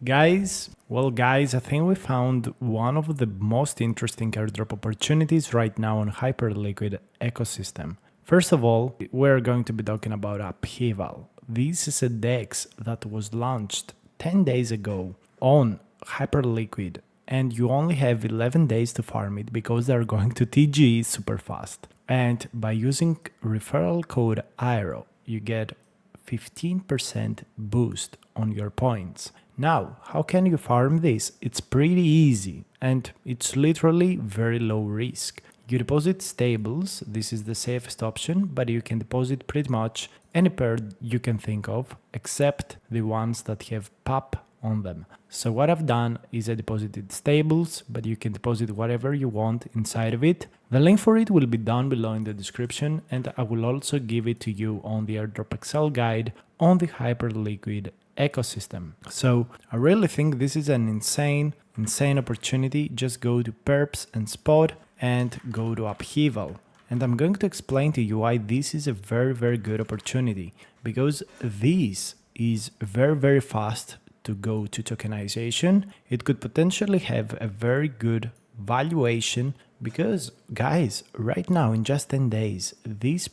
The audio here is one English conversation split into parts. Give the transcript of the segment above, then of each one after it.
Guys, I think we found one of the most interesting airdrop opportunities right now on Hyperliquid ecosystem. First of all, we're going to be talking about Upheaval. This is a DEX that was launched 10 days ago on Hyperliquid, and you only have 11 days to farm it because they're going to TGE super fast. And by using referral code AERO, you get 15% boost on your points. Now, how can you farm this? It's pretty easy and it's literally very low risk. You deposit stables, this is the safest option, but you can deposit pretty much any pair you can think of, except the ones that have PAP on them. So what I've done is I deposited stables, but you can deposit whatever you want inside of it. The link for it will be down below in the description, and I will also give it to you on the airdrop Excel guide on the Hyperliquid ecosystem. So I really think this is an insane opportunity. Just go to perps and spot and go to Upheaval. And I'm going to explain to you why this is a very good opportunity, because this is very fast to go to tokenization. It could potentially have a very good valuation because, guys, right now in just 10 days, this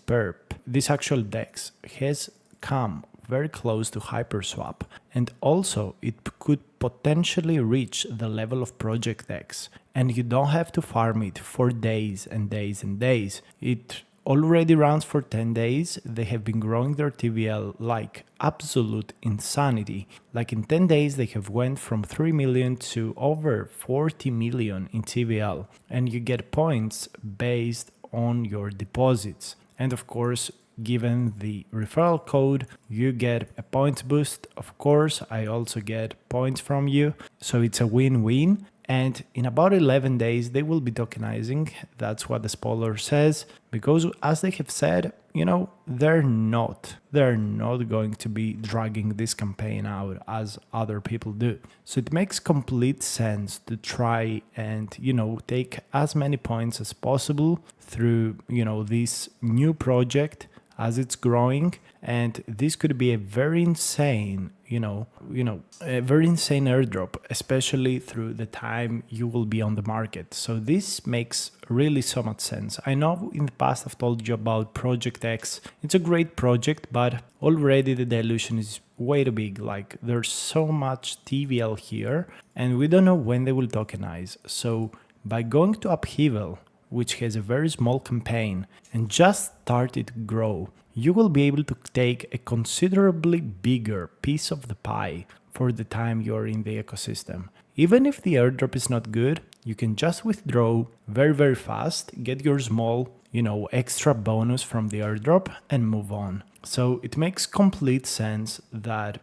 actual DEX has come very close to Hyperswap, and also it could potentially reach the level of Project X, and you don't have to farm it for days and days and days. It already runs for 10 days. They have been growing their TVL like absolute insanity. Like in 10 days they have went from 3 million to over 40 million in TVL, and you get points based on your deposits. And of course, given the referral code, you get a points boost. Of course, I also get points from you, so it's a win-win. And in about 11 days, they will be tokenizing. That's what the spoiler says, because as they have said, they're not going to be dragging this campaign out as other people do. So it makes complete sense to try and, take as many points as possible through, this new project as it's growing. And this could be a very insane, a very insane airdrop, especially through the time you will be on the market. So this makes really so much sense. I know in the past I've told you about Project X. It's a great project, but already the dilution is way too big. Like there's so much TVL here and we don't know when they will tokenize. So by going to Upheaval, which has a very small campaign and just started to grow, you will be able to take a considerably bigger piece of the pie for the time you're in the ecosystem. Even if the airdrop is not good, you can just withdraw very fast, get your small, extra bonus from the airdrop and move on. So it makes complete sense that,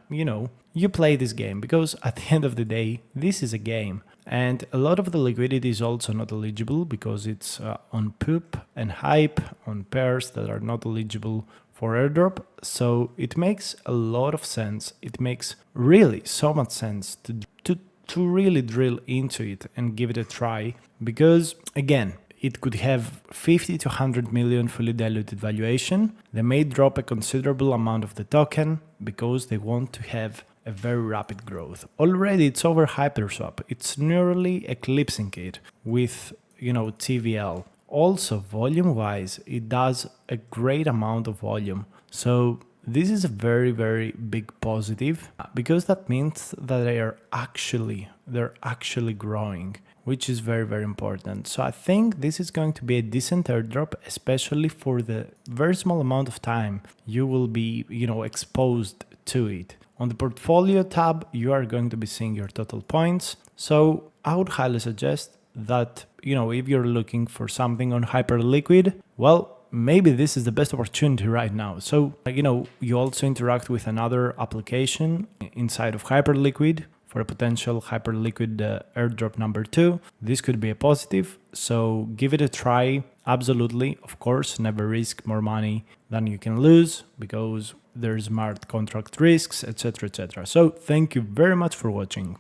you play this game, because at the end of the day, this is a game. And a lot of the liquidity is also not eligible because it's on poop and hype on pairs that are not eligible for airdrop. So it makes a lot of sense. It makes really so much sense to really drill into it and give it a try, because again, it could have 50 to 100 million fully diluted valuation. They may drop a considerable amount of the token because they want to have a very rapid growth. Already it's over Hyperswap. It's nearly eclipsing it with, TVL. Also, volume-wise, it does a great amount of volume. So this is a very big positive, because that means that they're actually growing, which is very important. So I think this is going to be a decent airdrop, especially for the very small amount of time you will be, exposed to it. On the portfolio tab, you are going to be seeing your total points. So I would highly suggest that, if you're looking for something on Hyperliquid, well, maybe this is the best opportunity right now. So, you also interact with another application inside of Hyperliquid for a potential Hyperliquid airdrop number 2. This could be a positive, so give it a try. Absolutely, of course, never risk more money than you can lose, because there's smart contract risks, etc. So thank you very much for watching.